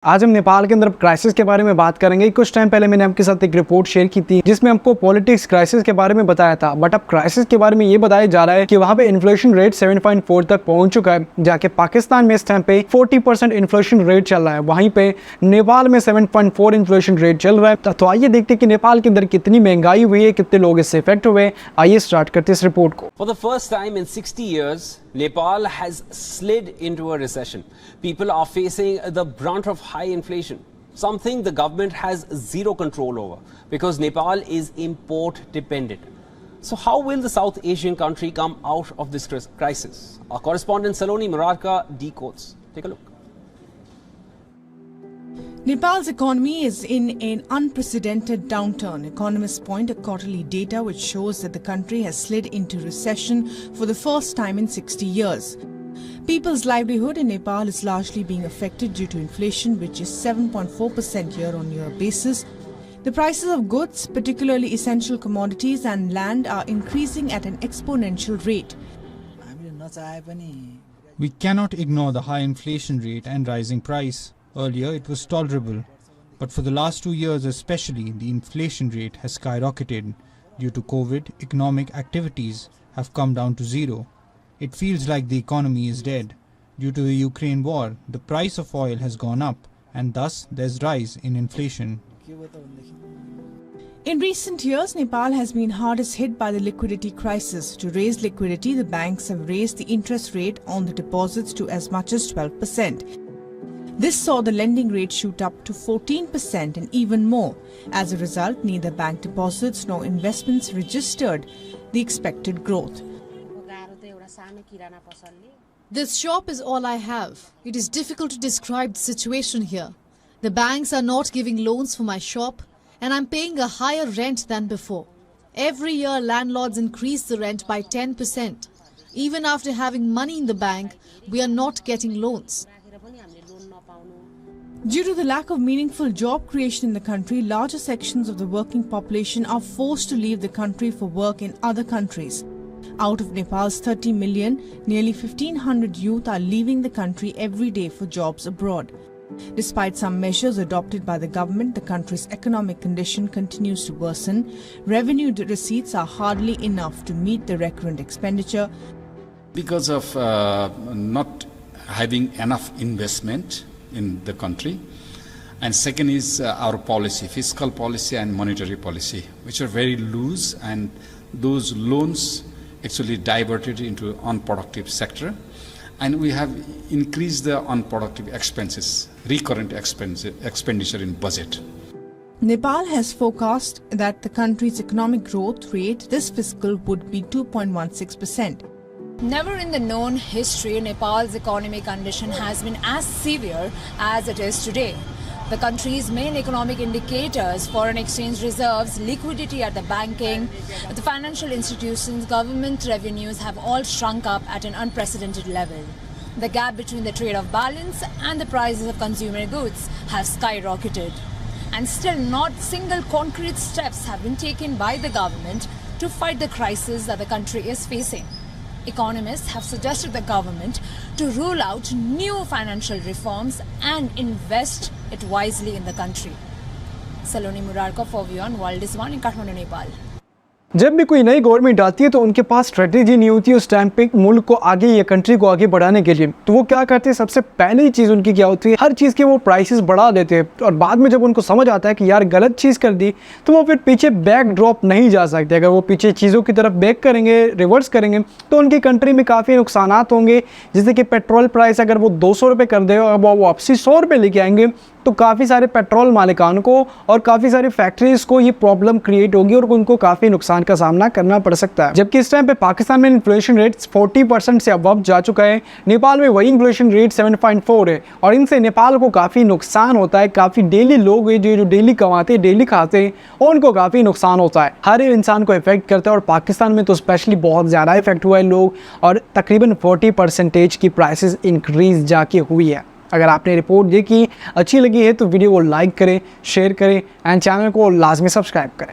आज हम नेपाल के अंदर क्राइसिस के बारे में बात करेंगे। कुछ टाइम पहले मैंने आपके साथ एक रिपोर्ट शेयर की थी जिसमें हमको पॉलिटिक्स क्राइसिस के बारे में बताया था, बट अब क्राइसिस के बारे में ये बताया जा रहा है कि वहाँ पे इन्फ्लेशन रेट 7.4 तक पहुंच चुका है, जाके पाकिस्तान में इस टाइम पे 40% इन्फ्लेशन रेट चल रहा है, वहीं पे नेपाल में 7.4 इन्फ्लेशन रेट चल रहा है। तो आइए देखते हैं कि नेपाल के अंदर कितनी महंगाई हुई है, कितने लोग इससे इफेक्ट हुए। आइए स्टार्ट करते इस रिपोर्ट को। For the first time in 60 years, Nepal has slid into a recession. People are facing the brunt of high inflation, something the government has zero control over because Nepal is import dependent. So how will the South Asian country come out of this crisis? Our correspondent Saloni Murarka decodes. Take a look. Nepal's economy is in an unprecedented downturn. Economists point at quarterly data which shows that the country has slid into recession for the first time in 60 years. People's livelihood in Nepal is largely being affected due to inflation, which is 7.4% year-on-year basis. The prices of goods, particularly essential commodities and land, are increasing at an exponential rate. We cannot ignore the high inflation rate and rising price. Earlier it was tolerable, but for the last 2 years especially, the inflation rate has skyrocketed. Due to COVID, economic activities have come down to zero. It feels like the economy is dead. Due to the Ukraine war, the price of oil has gone up, and thus there's rise in inflation. In recent years, Nepal has been hardest hit by the liquidity crisis. To raise liquidity, the banks have raised the interest rate on the deposits to as much as 12%. This saw the lending rate shoot up to 14% and even more. As a result, neither bank deposits nor investments registered the expected growth. This shop is all I have. It is difficult to describe the situation here. The banks are not giving loans for my shop and I'm paying a higher rent than before. Every year, landlords increase the rent by 10%. Even after having money in the bank, we are not getting loans. Due to the lack of meaningful job creation in the country, larger sections of the working population are forced to leave the country for work in other countries. Out of Nepal's 30 million, nearly 1,500 youth are leaving the country every day for jobs abroad. Despite some measures adopted by the government, the country's economic condition continues to worsen. Revenue receipts are hardly enough to meet the recurrent expenditure. Because of not having enough investment in the country, and second is our policy, fiscal policy and monetary policy, which are very loose, and those loans actually diverted into unproductive sector, and we have increased the unproductive expenses, recurrent expenditure in budget. Nepal has forecast that the country's economic growth rate this fiscal would be 2.16%. Never in the known history, Nepal's economic condition has been as severe as it is today. The country's main economic indicators, foreign exchange reserves, liquidity at the banking, the financial institutions, government revenues have all shrunk up at an unprecedented level. The gap between the trade of balance and the prices of consumer goods have skyrocketed. And still not single concrete steps have been taken by the government to fight the crisis that the country is facing. Economists have suggested the government to rule out new financial reforms and invest it wisely in the country. Saloni Murarka for View on World is One in Kathmandu, Nepal. जब भी कोई नई government आती है तो उनके पास strategy नहीं होती है उस टाइम पे मुल्क को आगे या कंट्री को आगे बढ़ाने के लिए। तो वो क्या करते हैं, सबसे पहली चीज़ उनकी क्या होती है, हर चीज़ के वो प्राइसेस बढ़ा देते हैं, और बाद में जब उनको समझ आता है कि यार गलत चीज़ कर दी, तो वो फिर पीछे बैक ड्रॉप नहीं जा सकते। अगर वो पीछे चीज़ों की तरफ बैक करेंगे, रिवर्स करेंगे, तो उनकी कंट्री में काफ़ी नुकसान होंगे। जैसे कि पेट्रोल प्राइस अगर वो 200 रुपये कर दे और वो वापसी 100 रुपये लेके आएंगे, तो काफ़ी सारे पेट्रोल मालिकान को और काफ़ी सारी फैक्ट्रीज को ये प्रॉब्लम क्रिएट होगी और उनको काफ़ी नुकसान का सामना करना पड़ सकता है। जबकि इस टाइम पे पाकिस्तान में इन्फ्लेशन रेट 40% से अबव जा चुका है, नेपाल में वही इन्फ्लेशन रेट 7.4 है, और इनसे नेपाल को काफ़ी नुकसान होता है। काफ़ी डेली लोग हैं जो डेली कमाते हैं, डेली खाते हैं, और उनको काफ़ी नुकसान होता है। हर इंसान को इफेक्ट करता है, और पाकिस्तान में तो स्पेशली बहुत ज़्यादा इफेक्ट हुआ है लोग, और तकरीबन 40% की प्राइसेस इंक्रीज जाके हुई है। अगर आपने रिपोर्ट देखी, अच्छी लगी है तो वीडियो को लाइक करें, शेयर करें एंड चैनल को लाजमी सब्सक्राइब करें।